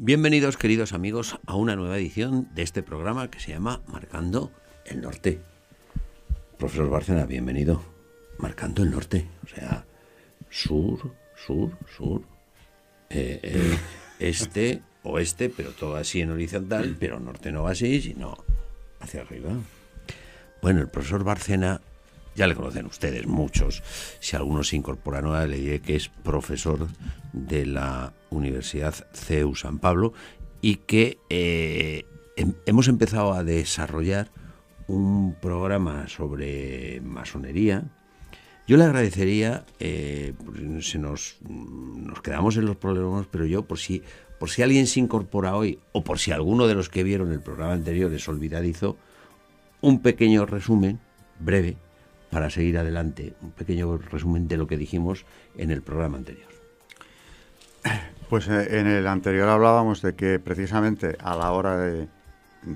Bienvenidos, queridos amigos, a una nueva edición de este programa que se llama Marcando el Norte. Profesor Bárcena, bienvenido. Marcando el Norte, o sea, sur, este, oeste, pero todo así en horizontal, pero norte no va así, sino hacia arriba. Bueno, el profesor Bárcena, ya le conocen ustedes muchos. Si alguno se incorpora nueva, le diré que es profesor de la Universidad CEU San Pablo y que hemos empezado a desarrollar un programa sobre masonería. Yo le agradecería, nos quedamos en los problemas, pero yo, por si alguien se incorpora hoy, o por si alguno de los que vieron el programa anterior es olvidadizo, un pequeño resumen, breve, para seguir adelante, un pequeño resumen de lo que dijimos en el programa anterior. Pues en el anterior hablábamos de que precisamente a la hora de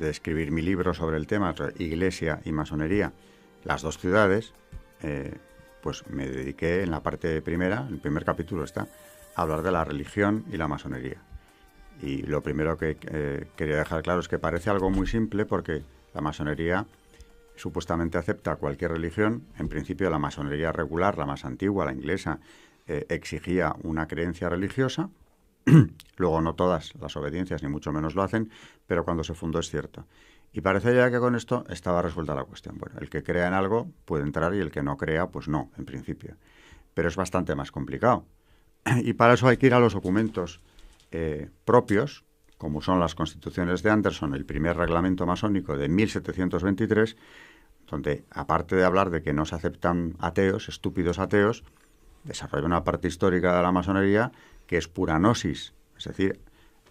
escribir mi libro sobre el tema, Iglesia y Masonería, las dos ciudades, pues me dediqué en la parte primera, el primer capítulo está, a hablar de la religión y la masonería. Y lo primero que quería dejar claro es que parece algo muy simple porque la masonería supuestamente acepta cualquier religión. En principio la masonería regular, la más antigua, la inglesa, exigía una creencia religiosa. Luego no todas las obediencias ni mucho menos lo hacen, pero cuando se fundó es cierto. Y parece ya que con esto estaba resuelta la cuestión. Bueno, el que crea en algo puede entrar y el que no crea, pues no, en principio. Pero es bastante más complicado. Y para eso hay que ir a los documentos propios, como son las constituciones de Anderson, el primer reglamento masónico de 1723, donde, aparte de hablar de que no se aceptan ateos, estúpidos ateos, desarrolla una parte histórica de la masonería que es pura gnosis, es decir,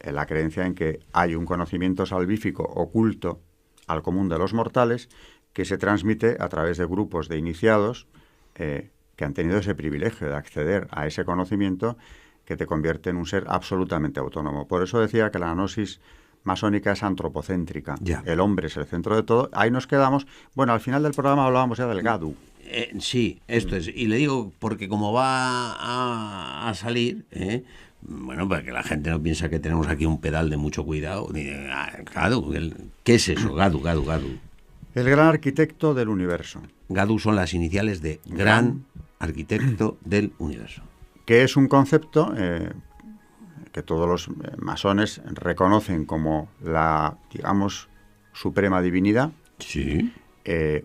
la creencia en que hay un conocimiento salvífico oculto al común de los mortales que se transmite a través de grupos de iniciados que han tenido ese privilegio de acceder a ese conocimiento que te convierte en un ser absolutamente autónomo. Por eso decía que la gnosis masónica es antropocéntrica. Ya. El hombre es el centro de todo. Ahí nos quedamos. Bueno, al final del programa hablábamos ya del Gadu. Sí, esto es. Y le digo, porque como va a salir, bueno, para que la gente no piensa que tenemos aquí un pedal de mucho cuidado. Gadu, ¿qué es eso? Gadu. El gran arquitecto del universo. Gadu son las iniciales de gran arquitecto del universo. Que es un concepto que todos los masones reconocen como la, digamos, suprema divinidad. Sí.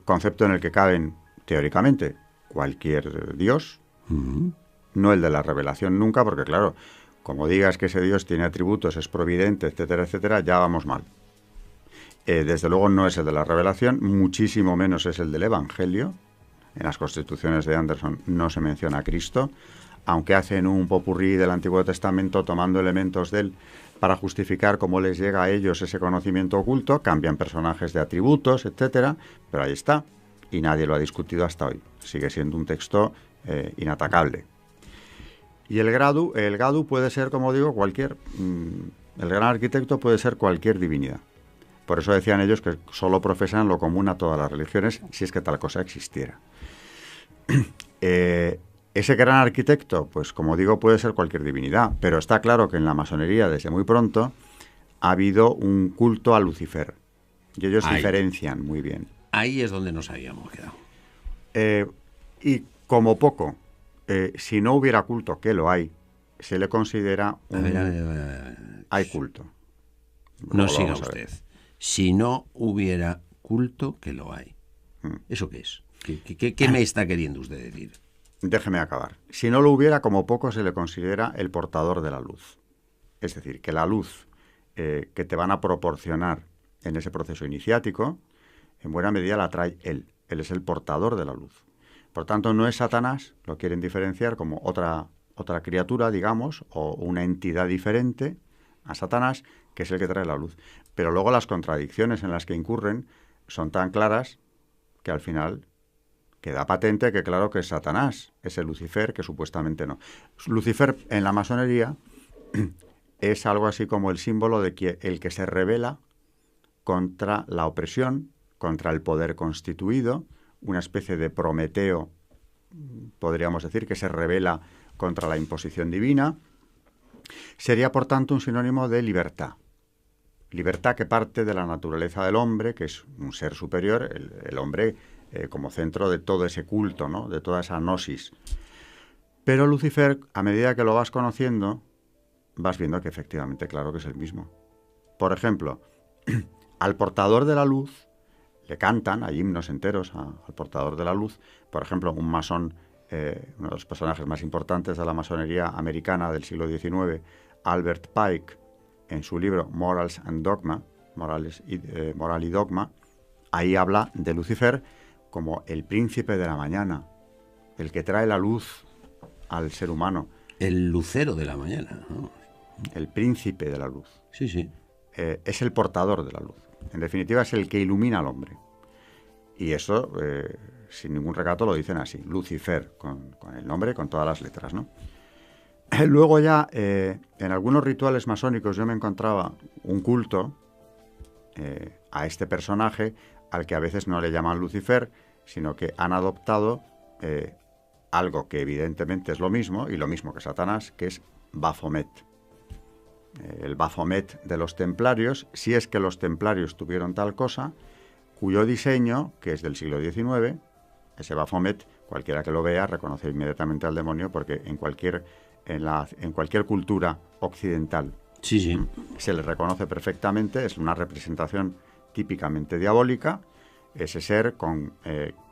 Concepto en el que caben, teóricamente, cualquier dios. Uh-huh. No el de la revelación nunca, porque claro, como digas que ese dios tiene atributos, es providente, etcétera, etcétera, ya vamos mal. Desde luego no es el de la revelación, muchísimo menos es el del Evangelio. En las constituciones de Anderson no se menciona a Cristo, aunque hacen un popurrí del Antiguo Testamento tomando elementos de él para justificar cómo les llega a ellos ese conocimiento oculto, cambian personajes de atributos, etcétera, pero ahí está, y nadie lo ha discutido hasta hoy. Sigue siendo un texto inatacable. Y el Gadu puede ser, como digo, el gran arquitecto puede ser cualquier divinidad. Por eso decían ellos que solo profesan lo común a todas las religiones, si es que tal cosa existiera. Ese gran arquitecto, pues como digo, puede ser cualquier divinidad, pero está claro que en la masonería desde muy pronto ha habido un culto a Lucifer, y ellos diferencian muy bien. Ahí es donde nos habíamos quedado. Y como poco, si no hubiera culto, que lo hay, se le considera hay culto. No siga usted. Si no hubiera culto, que lo hay. ¿Eso qué es? ¿Qué me está queriendo usted decir? Déjeme acabar. Si no lo hubiera, como poco se le considera el portador de la luz. Es decir, que la luz que te van a proporcionar en ese proceso iniciático, en buena medida la trae él. Él es el portador de la luz. Por tanto, no es Satanás, lo quieren diferenciar como otra criatura, digamos, o una entidad diferente a Satanás, que es el que trae la luz. Pero luego las contradicciones en las que incurren son tan claras que al final queda patente que claro que es Satanás, es el Lucifer, que supuestamente no. Lucifer en la masonería es algo así como el símbolo de que el que se rebela contra la opresión, contra el poder constituido, una especie de Prometeo, podríamos decir, que se rebela contra la imposición divina, Sería, por tanto, un sinónimo de libertad. Libertad que parte de la naturaleza del hombre, que es un ser superior, el hombre como centro de todo ese culto, ¿no? De toda esa gnosis. Pero Lucifer, a medida que lo vas conociendo, vas viendo que efectivamente, claro que es el mismo. Por ejemplo, al portador de la luz le cantan, hay himnos enteros al portador de la luz. Por ejemplo, un masón, uno de los personajes más importantes de la masonería americana del siglo XIX, Albert Pike, en su libro Morals and Dogma, Moral y Dogma, ahí habla de Lucifer como el príncipe de la mañana, el que trae la luz al ser humano. El lucero de la mañana, ¿no? El príncipe de la luz. Sí, sí. Es el portador de la luz. En definitiva, es el que ilumina al hombre. Y eso, sin ningún recato, lo dicen así. Lucifer, con el nombre, con todas las letras, ¿no? Luego ya, en algunos rituales masónicos yo me encontraba un culto a este personaje al que a veces no le llaman Lucifer, sino que han adoptado algo que evidentemente es lo mismo, y lo mismo que Satanás, que es Baphomet. El Baphomet de los templarios, si es que los templarios tuvieron tal cosa, cuyo diseño, que es del siglo XIX, ese Baphomet, cualquiera que lo vea reconoce inmediatamente al demonio, porque en cualquier cultura occidental Sí, sí. se le reconoce perfectamente, es una representación típicamente diabólica, ese ser con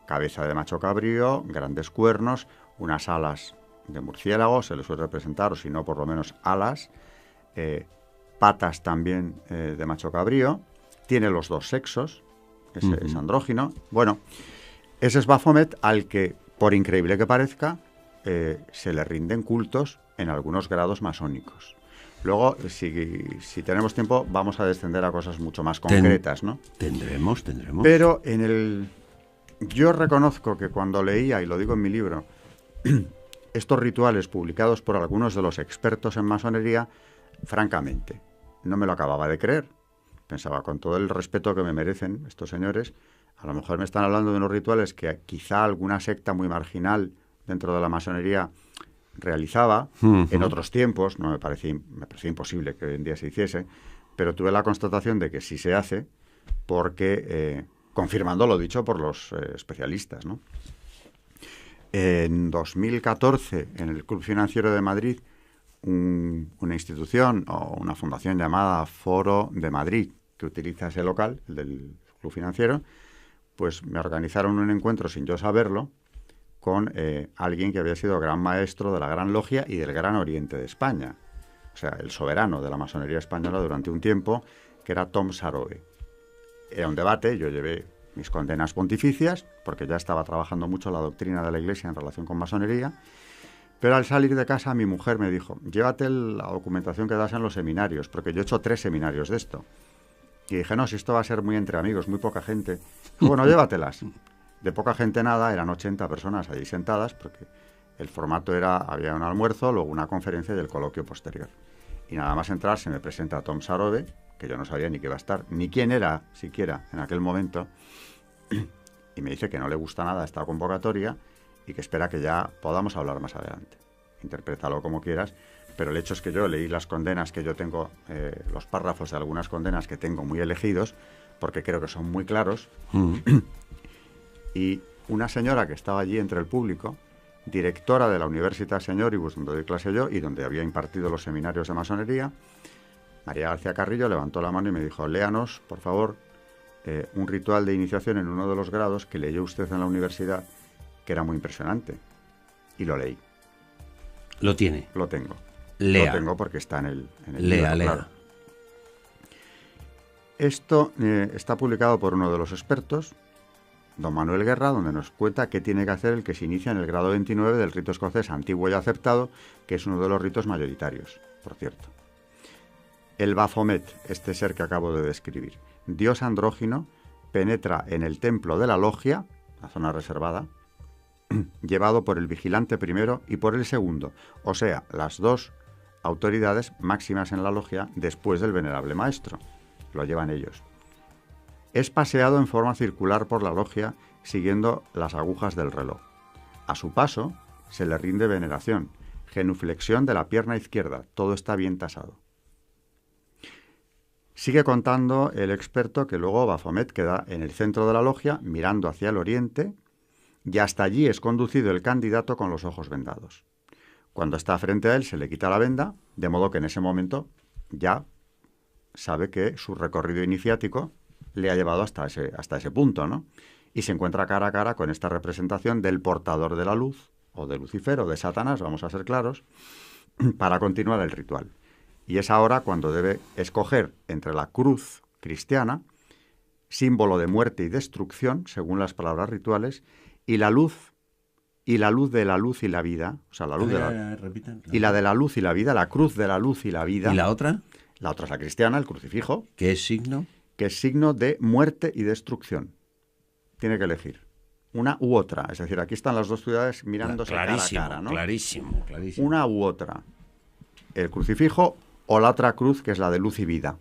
cabeza de macho cabrío, grandes cuernos, unas alas de murciélago, se le suele representar, o si no, por lo menos alas, patas también de macho cabrío, tiene los dos sexos, es andrógino. Bueno, ese es Baphomet al que, por increíble que parezca, se le rinden cultos en algunos grados masónicos. Luego, si tenemos tiempo, vamos a descender a cosas mucho más concretas, ¿no? Tendremos. Pero yo reconozco que cuando leía, y lo digo en mi libro, estos rituales publicados por algunos de los expertos en masonería, francamente, no me lo acababa de creer. Pensaba, con todo el respeto que me merecen estos señores, a lo mejor me están hablando de unos rituales que quizá alguna secta muy marginal dentro de la masonería realizaba en otros tiempos. No me parecía imposible que hoy en día se hiciese, pero tuve la constatación de que sí se hace, porque confirmando lo dicho por los especialistas, ¿no? En 2014, en el Club Financiero de Madrid, una institución o una fundación llamada Foro de Madrid, que utiliza ese local, el del Club Financiero, pues me organizaron un encuentro sin yo saberlo con alguien que había sido gran maestro de la Gran Logia y del Gran Oriente de España. O sea, el soberano de la masonería española durante un tiempo, que era Tom Sarobe. Era un debate, yo llevé mis condenas pontificias, porque ya estaba trabajando mucho la doctrina de la Iglesia en relación con masonería, pero al salir de casa mi mujer me dijo, llévate la documentación que das en los seminarios, porque yo he hecho 3 seminarios de esto. Y dije, no, si esto va a ser muy entre amigos, muy poca gente. Bueno, llévatelas. De poca gente nada, eran 80 personas allí sentadas, porque el formato era, había un almuerzo, luego una conferencia y el coloquio posterior. Y nada más entrar se me presenta Tom Sarobe, que yo no sabía ni qué iba a estar, ni quién era siquiera en aquel momento, y me dice que no le gusta nada esta convocatoria y que espera que ya podamos hablar más adelante. Interprétalo como quieras, pero el hecho es que yo leí las condenas que yo tengo, los párrafos de algunas condenas que tengo muy elegidos, porque creo que son muy claros, y una señora que estaba allí entre el público, directora de la Universitas Señoribus, donde doy clase yo y donde había impartido los seminarios de masonería, María García Carrillo, levantó la mano y me dijo, léanos, por favor, un ritual de iniciación en uno de los grados que leyó usted en la universidad, que era muy impresionante. Y lo leí. ¿Lo tiene? Lo tengo. Lea. Lo tengo porque está en el Lea. Claro. Esto está publicado por uno de los expertos, don Manuel Guerra, donde nos cuenta qué tiene que hacer el que se inicia en el grado 29 del rito escocés antiguo y aceptado, que es uno de los ritos mayoritarios, por cierto. El Baphomet, este ser que acabo de describir, dios andrógino, penetra en el templo de la logia, la zona reservada, llevado por el vigilante primero y por el segundo, o sea, las dos autoridades máximas en la logia después del venerable maestro. Lo llevan ellos. Es paseado en forma circular por la logia siguiendo las agujas del reloj. A su paso se le rinde veneración, genuflexión de la pierna izquierda. Todo está bien tasado. Sigue contando el experto que luego Baphomet queda en el centro de la logia, mirando hacia el oriente, y hasta allí es conducido el candidato con los ojos vendados. Cuando está frente a él se le quita la venda, de modo que en ese momento ya sabe que su recorrido iniciático le ha llevado hasta ese punto, ¿no? Y se encuentra cara a cara con esta representación del portador de la luz, o de Lucifer, o de Satanás, vamos a ser claros, para continuar el ritual. Y es ahora cuando debe escoger entre la cruz cristiana, símbolo de muerte y destrucción, según las palabras rituales, y la luz de la luz y la vida, o sea, la luz y la de la luz y la vida, la cruz de la luz y la vida. ¿Y la otra? La otra es la cristiana, el crucifijo. ¿Qué es signo? Que es signo de muerte y destrucción. Tiene que elegir una u otra. Es decir, aquí están las dos ciudades mirándose cara a cara, ¿no? Clarísimo. Una u otra. El crucifijo o la otra cruz, que es la de luz y vida.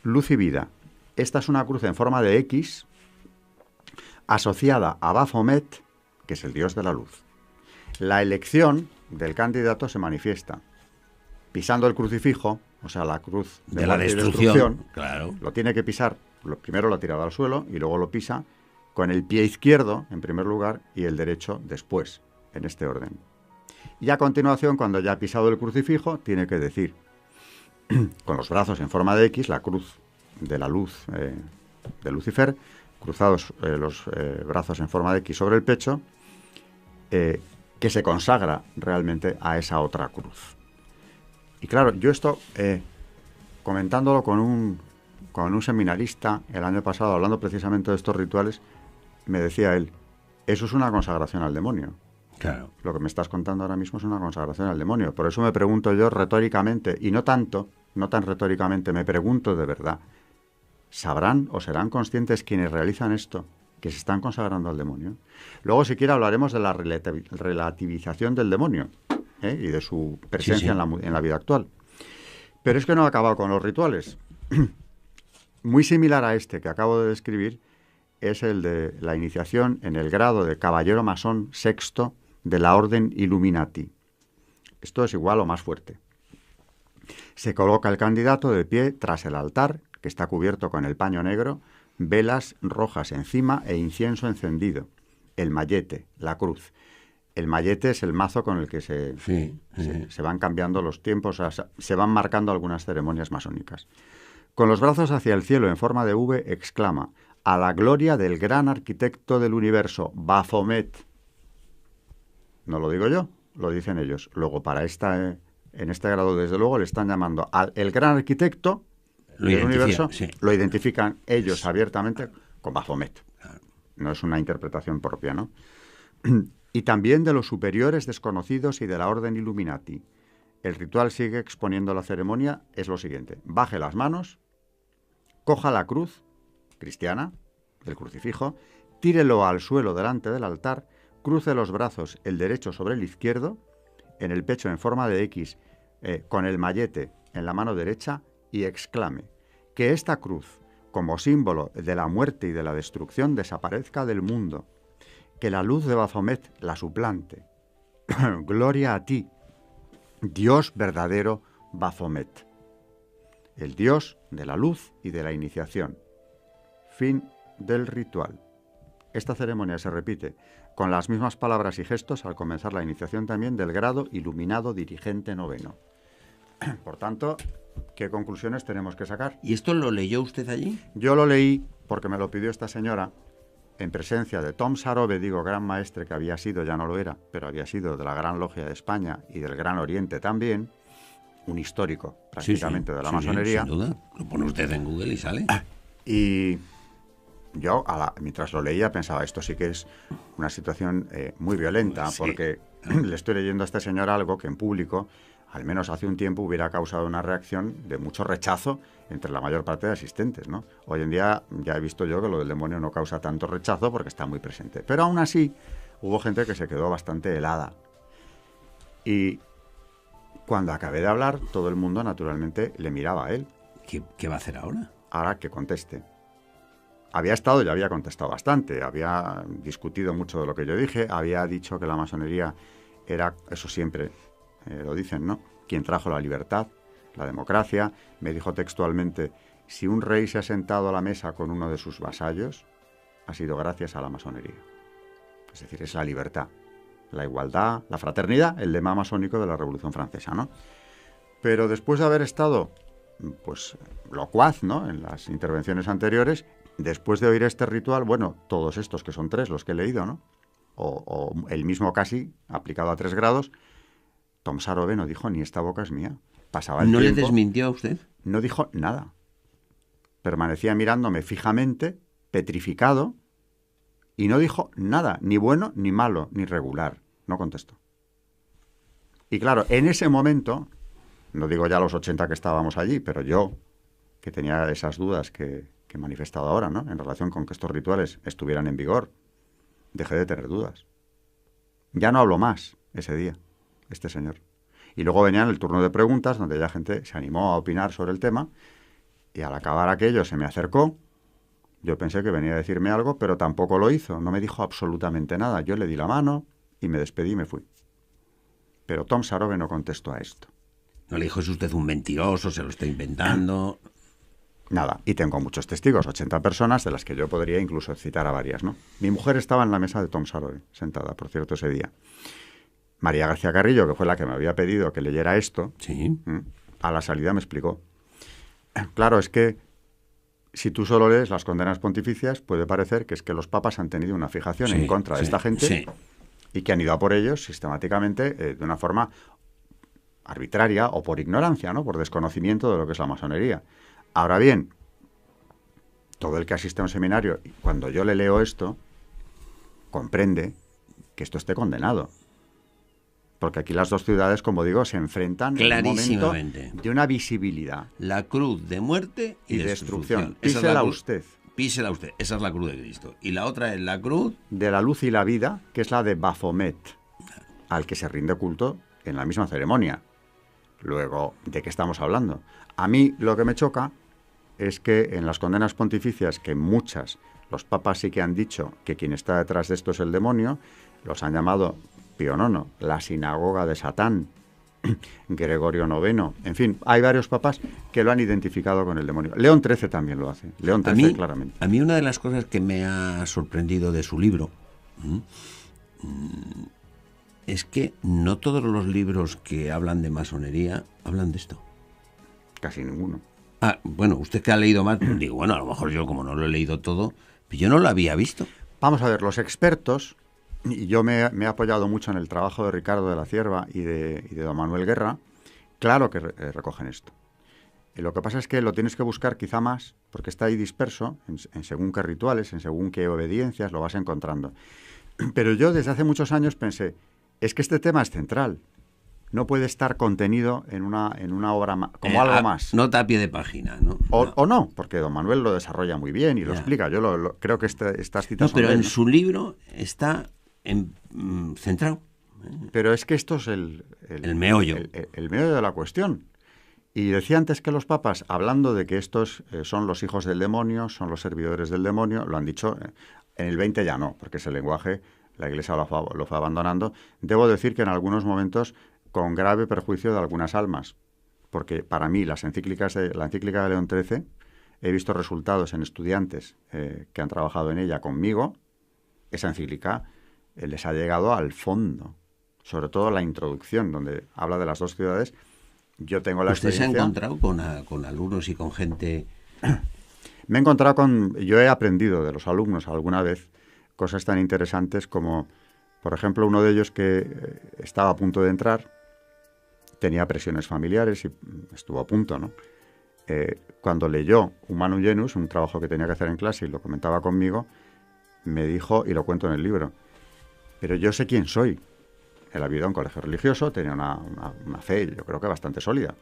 Luz y vida. Esta es una cruz en forma de X asociada a Baphomet, que es el dios de la luz. La elección del candidato se manifiesta pisando el crucifijo, o sea, la cruz de la destrucción, claro. Lo tiene que pisar, primero lo ha tirado al suelo y luego lo pisa con el pie izquierdo en primer lugar y el derecho después, en este orden. Y a continuación, cuando ya ha pisado el crucifijo, tiene que decir, con los brazos en forma de X, la cruz de la luz de Lucifer, cruzados los brazos en forma de X sobre el pecho, que se consagra realmente a esa otra cruz. Y claro, yo esto, comentándolo con un seminarista el año pasado, hablando precisamente de estos rituales, me decía él, eso es una consagración al demonio. Claro. Lo que me estás contando ahora mismo es una consagración al demonio. Por eso me pregunto yo retóricamente, y no tan retóricamente, me pregunto de verdad, ¿sabrán o serán conscientes quienes realizan esto, que se están consagrando al demonio? Luego, si quiere, hablaremos de la relativización del demonio, y de su presencia en la vida actual. Pero es que no he acabado con los rituales. Muy similar a este que acabo de describir es el de la iniciación en el grado de caballero masón sexto de la Orden Illuminati. Esto es igual o más fuerte. Se coloca el candidato de pie tras el altar, que está cubierto con el paño negro, velas rojas encima e incienso encendido. El mayete, la cruz. El mayete es el mazo con el que se van cambiando los tiempos, o sea, se van marcando algunas ceremonias masónicas. Con los brazos hacia el cielo en forma de V, exclama, a la gloria del gran arquitecto del universo, Baphomet. No lo digo yo, lo dicen ellos. Luego, en este grado, desde luego, le están llamando al el gran arquitecto del universo, lo identifican ellos abiertamente con Baphomet. No es una interpretación propia, ¿no? Y también de los superiores desconocidos y de la Orden Illuminati. El ritual sigue exponiendo la ceremonia, es lo siguiente. Baje las manos, coja la cruz cristiana, el crucifijo, tírelo al suelo delante del altar, cruce los brazos, el derecho sobre el izquierdo, en el pecho en forma de X, con el mayete en la mano derecha, y exclame, que esta cruz, como símbolo de la muerte y de la destrucción, desaparezca del mundo, que la luz de Baphomet la suplante. Gloria a ti, Dios verdadero Baphomet, el Dios de la luz y de la iniciación. Fin del ritual. Esta ceremonia se repite con las mismas palabras y gestos al comenzar la iniciación también del grado iluminado dirigente noveno. Por tanto, ¿qué conclusiones tenemos que sacar? ¿Y esto lo leyó usted allí? Yo lo leí porque me lo pidió esta señora en presencia de Tom Sarobe, gran maestre que había sido, ya no lo era, pero había sido de la Gran Logia de España y del Gran Oriente también, un histórico prácticamente de la masonería. Sin duda, lo pone usted en Google y sale. Y yo, mientras lo leía, pensaba, esto sí que es una situación muy violenta, porque le estoy leyendo a este señor algo que en público, al menos hace un tiempo, hubiera causado una reacción de mucho rechazo entre la mayor parte de asistentes, ¿no? Hoy en día ya he visto yo que lo del demonio no causa tanto rechazo porque está muy presente. Pero aún así, hubo gente que se quedó bastante helada. Y cuando acabé de hablar, todo el mundo naturalmente le miraba a él. ¿Qué va a hacer ahora? Ahora que conteste. Ya había contestado bastante, había discutido mucho de lo que yo dije, había dicho que la masonería era, eso siempre lo dicen, ¿no? Quien trajo la libertad, la democracia. Me dijo textualmente, si un rey se ha sentado a la mesa con uno de sus vasallos, ha sido gracias a la masonería. Es decir, es la libertad, la igualdad, la fraternidad, el lema masónico de la Revolución Francesa, ¿no? Pero después de haber estado, pues, locuaz, ¿no?, en las intervenciones anteriores, después de oír este ritual, bueno, todos estos, que son 3 los que he leído, ¿no?, o el mismo casi, aplicado a 3 grados, Tom Sarobe no dijo, ni esta boca es mía. Pasaba el ¿No tiempo, le desmintió a usted? no dijo nada. Permanecía mirándome fijamente, petrificado, y no dijo nada, ni bueno, ni malo, ni regular. No contestó. Y claro, en ese momento, no digo ya los 80 que estábamos allí, pero yo, que tenía esas dudas que he manifestado ahora, ¿no?, en relación con que estos rituales estuvieran en vigor, dejé de tener dudas. Ya no habló más ese día, este señor. Y luego venía el turno de preguntas, donde ya gente se animó a opinar sobre el tema, y al acabar aquello se me acercó. Yo pensé que venía a decirme algo, pero tampoco lo hizo. No me dijo absolutamente nada. Yo le di la mano y me despedí y me fui. Pero Tom Sarobe no contestó a esto. ¿No le dijo, es usted un mentiroso, se lo está inventando? Nada. Y tengo muchos testigos, 80 personas, de las que yo podría incluso citar a varias, ¿no? Mi mujer estaba en la mesa de Tom Sarobe, sentada, por cierto, ese día. María García Carrillo, que fue la que me había pedido que leyera esto, Sí. A la salida me explicó. Claro, es que si tú solo lees las condenas pontificias, puede parecer que es que los papas han tenido una fijación Sí, en contra de sí, esta gente, sí, y que han ido a por ellos sistemáticamente de una forma arbitraria o por ignorancia, ¿no?, por desconocimiento de lo que es la masonería. Ahora bien, todo el que asiste a un seminario, cuando yo le leo esto, comprende que esto esté condenado. Porque aquí las dos ciudades, como digo, se enfrentan en un momento clarísimamente. de una visibilidad La cruz de muerte y y destrucción. destrucción. Esa es la Písela cruz. usted. Písela usted. Esa es la cruz de Cristo. Y la otra es la cruz. De la luz y la vida, que es la de Baphomet, al que se rinde culto en la misma ceremonia. Luego, ¿de qué estamos hablando? A mí lo que me choca es que en las condenas pontificias, que muchas, los papas sí que han dicho que quien está detrás de esto es el demonio, los han llamado Pío IX, la sinagoga de Satán, Gregorio IX, en fin, hay varios papas que lo han identificado con el demonio. León XIII también lo hace, León XIII claramente. A mí una de las cosas que me ha sorprendido de su libro es que no todos los libros que hablan de masonería hablan de esto. Casi ninguno. Ah, bueno, usted que ha leído más, pues digo, bueno, a lo mejor yo como no lo he leído todo, pues yo no lo había visto. Vamos a ver, los expertos, y yo me he apoyado mucho en el trabajo de Ricardo de la Cierva y de don Manuel Guerra, claro que recogen esto. Y lo que pasa es que lo tienes que buscar quizá más, porque está ahí disperso, en según qué rituales, en según qué obediencias, lo vas encontrando. Pero yo desde hace muchos años pensé, es que este tema es central. No puede estar contenido en una obra como algo más. Nota a pie de página, ¿no? O no, porque don Manuel lo desarrolla muy bien y lo explica. Yo creo que estas citas no, pero son de él, en su libro está centrado. Pero es que esto es el meollo. El meollo de la cuestión. Y decía antes que los papas, hablando de que estos son los hijos del demonio, son los servidores del demonio, lo han dicho, en el 20 ya no, porque ese lenguaje la Iglesia lo fue abandonando. Debo decir que en algunos momentos con grave perjuicio de algunas almas, porque para mí la encíclica de León XIII, he visto resultados en estudiantes que han trabajado en ella conmigo. Esa encíclica les ha llegado al fondo, sobre todo la introducción, donde habla de las dos ciudades. Yo tengo la experiencia... ¿Usted se ha encontrado con alumnos y con gente? Me he encontrado yo he aprendido de los alumnos alguna vez cosas tan interesantes como, por ejemplo, uno de ellos que estaba a punto de entrar, tenía presiones familiares y estuvo a punto, ¿no? Cuando leyó Humanum Genus, un trabajo que tenía que hacer en clase y lo comentaba conmigo, me dijo, y lo cuento en el libro, pero yo sé quién soy. Él había ido a un colegio religioso, tenía una fe, yo creo que bastante sólida.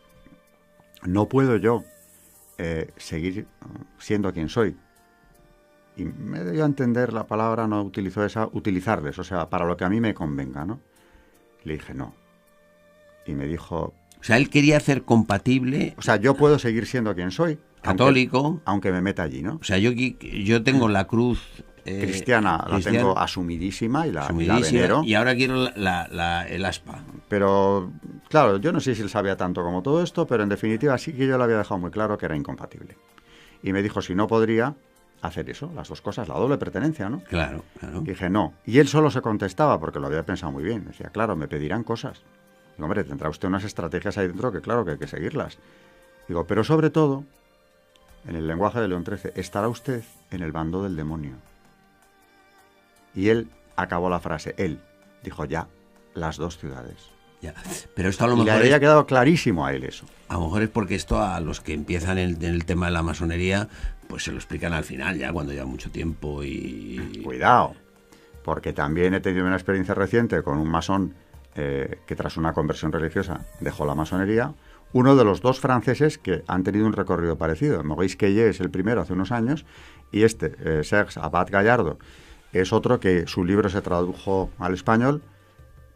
No puedo yo seguir siendo quien soy. Y me dio a entender la palabra, no utilizó esa, utilizarles, o sea, para lo que a mí me convenga, ¿no? Le dije, no. Y me dijo... O sea, él quería hacer compatible... O sea, yo puedo seguir siendo quien soy. Católico. Aunque me meta allí, ¿no? O sea, yo tengo la cruz cristiana la tengo asumidísima y la venero. Y ahora quiero el aspa. Pero, claro, yo no sé si él sabía tanto como todo esto, pero en definitiva sí que yo le había dejado muy claro que era incompatible. Y me dijo si no podría hacer eso, las dos cosas, la doble pertenencia, ¿no? Claro, claro. Y dije no. Y él solo se contestaba, porque lo había pensado muy bien. Decía, claro, me pedirán cosas. Digo, hombre, tendrá usted unas estrategias ahí dentro que claro que hay que seguirlas. Digo, pero sobre todo, en el lenguaje de León XIII, estará usted en el bando del demonio. Y él acabó la frase, él dijo ya, las dos ciudades. Ya. Pero esto a lo mejor le había quedado clarísimo a él eso. A lo mejor es porque esto a los que empiezan en el tema de la masonería, pues se lo explican al final, ya cuando lleva mucho tiempo y... Cuidado, porque también he tenido una experiencia reciente con un masón que tras una conversión religiosa dejó la masonería. Uno de los dos franceses que han tenido un recorrido parecido. Maurice Queye es el primero hace unos años y Serge Abad Gallardo, es otro que su libro se tradujo al español.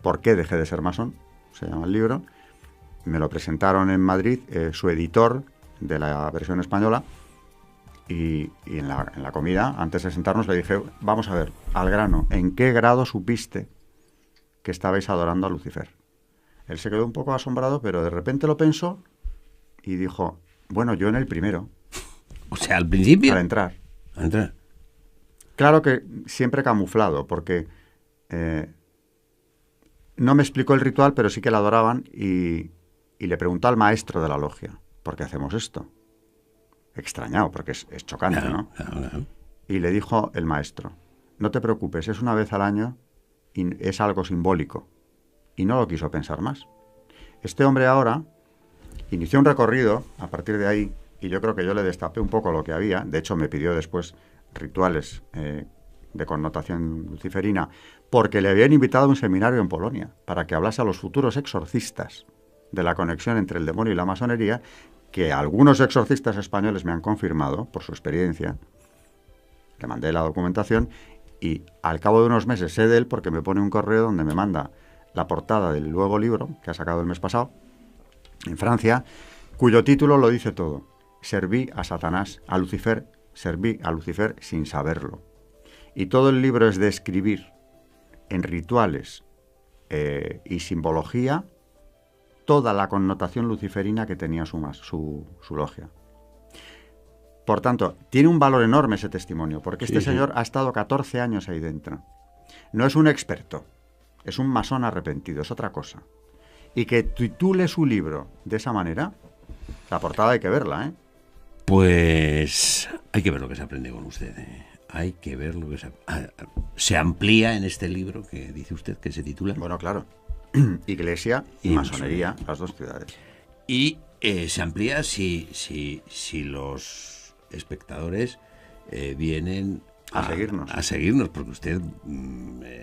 ¿Por qué dejé de ser masón? Se llama el libro. Me lo presentaron en Madrid, su editor de la versión española, y en la comida, antes de sentarnos, le dije, vamos a ver, al grano, ¿en qué grado supiste que estabais adorando a Lucifer? Él se quedó un poco asombrado, pero de repente lo pensó y dijo, bueno, yo en el primero. O sea, al principio. Al entrar. Al entrar. Claro que siempre camuflado, porque no me explicó el ritual, pero sí que la adoraban y le preguntó al maestro de la logia, ¿por qué hacemos esto? Extrañado, porque es chocante, claro, ¿no? Claro. Y le dijo el maestro, no te preocupes, es una vez al año y es algo simbólico. Y no lo quiso pensar más. Este hombre ahora inició un recorrido a partir de ahí, y yo creo que yo le destapé un poco lo que había. De hecho, me pidió después rituales de connotación luciferina, porque le habían invitado a un seminario en Polonia para que hablase a los futuros exorcistas de la conexión entre el demonio y la masonería, que algunos exorcistas españoles me han confirmado por su experiencia. Le mandé la documentación y al cabo de unos meses sé de él porque me pone un correo donde me manda la portada del nuevo libro que ha sacado el mes pasado en Francia, cuyo título lo dice todo. Serví a Satanás, a Lucifer, serví a Lucifer sin saberlo. Y todo el libro es describir en rituales y simbología toda la connotación luciferina que tenía su logia. Por tanto, tiene un valor enorme ese testimonio, porque este señor ha estado 14 años ahí dentro. No es un experto, es un masón arrepentido, es otra cosa. Y que titule su libro de esa manera, la portada hay que verla, ¿eh? Pues hay que ver lo que se aprende con usted, Hay que ver lo que se amplía en este libro que dice usted que se titula. Bueno, claro. Iglesia y masonería, las dos ciudades. Y se amplía si los espectadores vienen a seguirnos. A seguirnos, porque usted...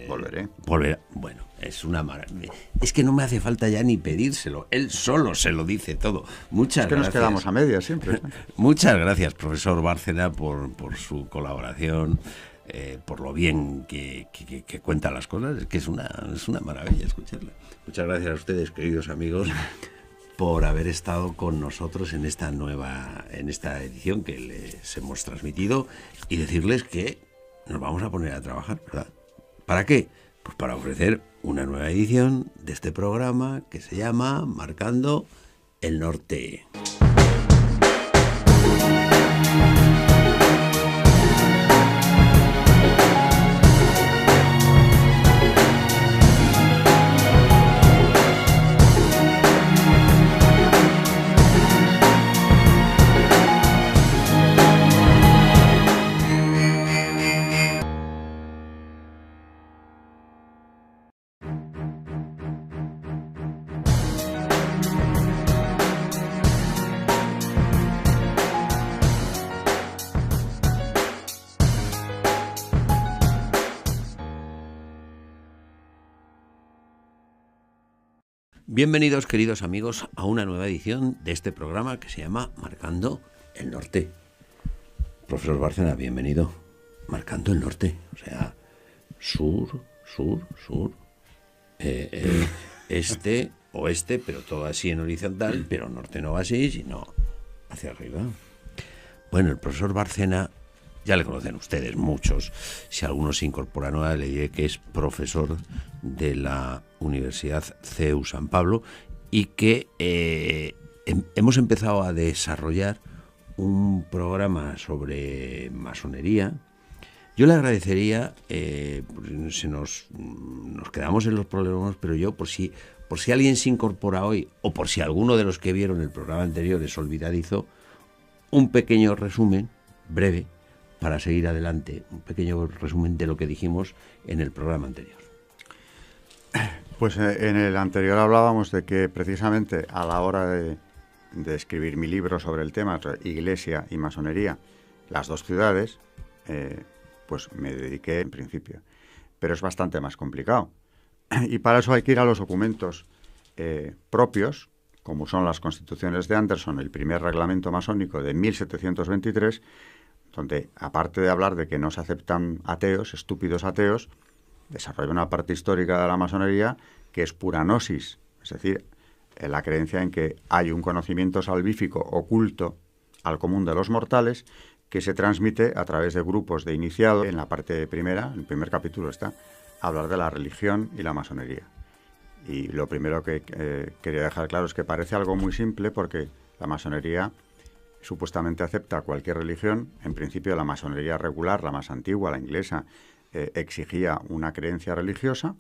Volveré. Bueno, es una maravilla. Es que no me hace falta ya ni pedírselo. Él solo se lo dice todo. Muchas gracias. Nos quedamos a medias siempre. Muchas gracias, profesor Bárcena, por su colaboración, por lo bien que cuenta las cosas. Es que es una maravilla escucharla. Muchas gracias a ustedes, queridos amigos, por haber estado con nosotros en esta edición que les hemos transmitido, y decirles que nos vamos a poner a trabajar, ¿verdad? ¿Para qué? Pues para ofrecer una nueva edición de este programa que se llama Marcando el Norte. Bienvenidos, queridos amigos, a una nueva edición de este programa que se llama Marcando el Norte. Profesor Bárcena, bienvenido. Marcando el Norte, o sea, sur, este, oeste, pero todo así en horizontal, pero norte no va así, sino hacia arriba. Bueno, el profesor Bárcena ya le conocen ustedes muchos. Si alguno se incorpora nueva, le diré que es profesor de la Universidad CEU San Pablo y que hemos empezado a desarrollar un programa sobre masonería. Yo le agradecería, nos quedamos en los problemas, pero yo, por si alguien se incorpora hoy, o por si alguno de los que vieron el programa anterior es olvidadizo, un pequeño resumen, breve, para seguir adelante, un pequeño resumen de lo que dijimos en el programa anterior. Pues en el anterior hablábamos de que precisamente a la hora de escribir mi libro sobre el tema, Iglesia y masonería, las dos ciudades, pues me dediqué en principio. Pero es bastante más complicado. Y para eso hay que ir a los documentos propios, como son las constituciones de Anderson, el primer reglamento masónico de 1723, donde, aparte de hablar de que no se aceptan ateos, estúpidos ateos, desarrolla una parte histórica de la masonería que es pura gnosis, es decir, la creencia en que hay un conocimiento salvífico oculto al común de los mortales que se transmite a través de grupos de iniciados. En la parte primera, en el primer capítulo está, hablar de la religión y la masonería. Y lo primero que quería dejar claro es que parece algo muy simple porque la masonería supuestamente acepta cualquier religión. En principio la masonería regular, la más antigua, la inglesa, exigía una creencia religiosa.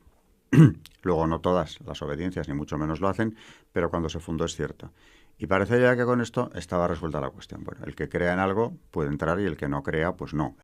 Luego no todas las obediencias, ni mucho menos lo hacen, pero cuando se fundó es cierto. Y parece ya que con esto estaba resuelta la cuestión. Bueno, el que crea en algo puede entrar y el que no crea, pues no.